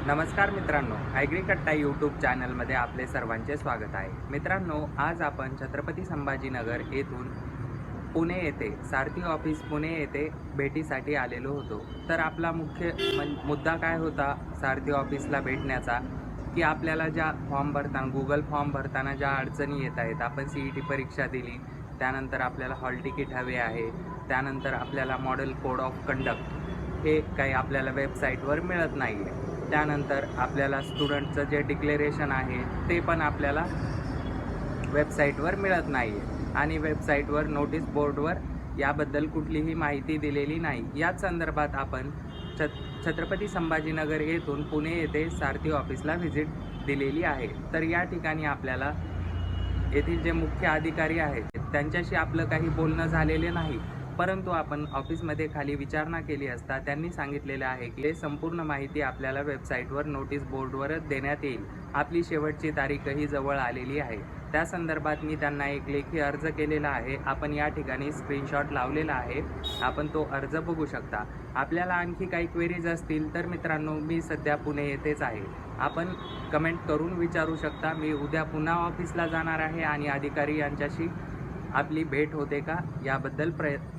नमस्कार मित्रांनो, ॲग्रिकट्टा यूट्यूब चॅनलमध्ये आपले सर्वांचे स्वागत आहे। मित्रांनो, आज आपण छत्रपती संभाजीनगर येथून पुणे येथे सारथी ऑफिस पुणे येथे भेटीसाठी आलेलो होतो। तर आपला मुख्य मुद्दा काय होता सारथी ऑफिसला भेटण्याचा, की आपल्याला ज्या फॉर्म भरताना गूगल फॉर्म भरताना ज्या अडचणी येत आहेत, आपण CET परीक्षा दिली, त्यानंतर आपल्याला हॉल तिकीट हवे आहे, त्यानंतर आपल्याला मॉडेल कोड ऑफ कंडक्ट हे काही आपल्याला वेबसाईटवर मिळत नाही आहे। त्यानंतर आपल्याला स्टुडंटचं जे डिक्लेरेशन आहे ते पण आपल्याला वेबसाईटवर मिळत नाही आहे आणि वेबसाईटवर नोटीस बोर्डवर याबद्दल कुठलीही माहिती दिलेली नाही। याच संदर्भात आपण छत्रपती संभाजीनगर येथून पुणे येथे सारथी ऑफिसला व्हिजिट दिलेली आहे। तर या ठिकाणी आपल्याला येथील जे मुख्य अधिकारी आहेत त्यांच्याशी आपलं काही बोलणं झालेले नाही, परंतु आपण ऑफिसमध्ये खाली विचारणा केली असता त्यांनी सांगितलेले आहे की संपूर्ण माहिती आपल्याला वेबसाईटवर नोटीस बोर्डवरच देण्यात येईल। आपली शेवटची तारीखही जवळ आलेली आहे। त्या संदर्भात मी त्यांना एक लेखी अर्ज केलेला आहे। आपण या ठिकाणी स्क्रीनशॉट लावलेला आहे, आपण तो अर्ज बघू शकता। आपल्याला आणखी काही क्वेरीज असतील तर मित्रांनो, मी सध्या पुणे येथेच आहे, आपण कमेंट करून विचारू शकता। मी उद्या पुन्हा ऑफिसला जाणार आहे आणि अधिकारी यांच्याशी आपली भेट होते का याबद्दल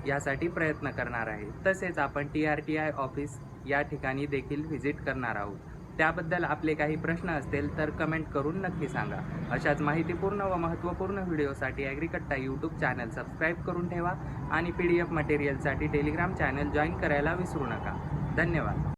यासाठी प्रयत्न करणार आहे। तसेच आपण TRTI ऑफिस या ठिकाणी देखील व्हिजिट करणार आहोत। त्याबद्दल आपले काही प्रश्न असतील तर कमेंट करून नक्की सांगा। अशाच माहितीपूर्ण व महत्त्वपूर्ण व्हिडिओसाठी ॲग्रिकट्टा यूट्यूब चॅनल सबस्क्राईब करून ठेवा आणि PDF मटेरियलसाठी टेलिग्राम चॅनल जॉईन करायला विसरू नका। धन्यवाद।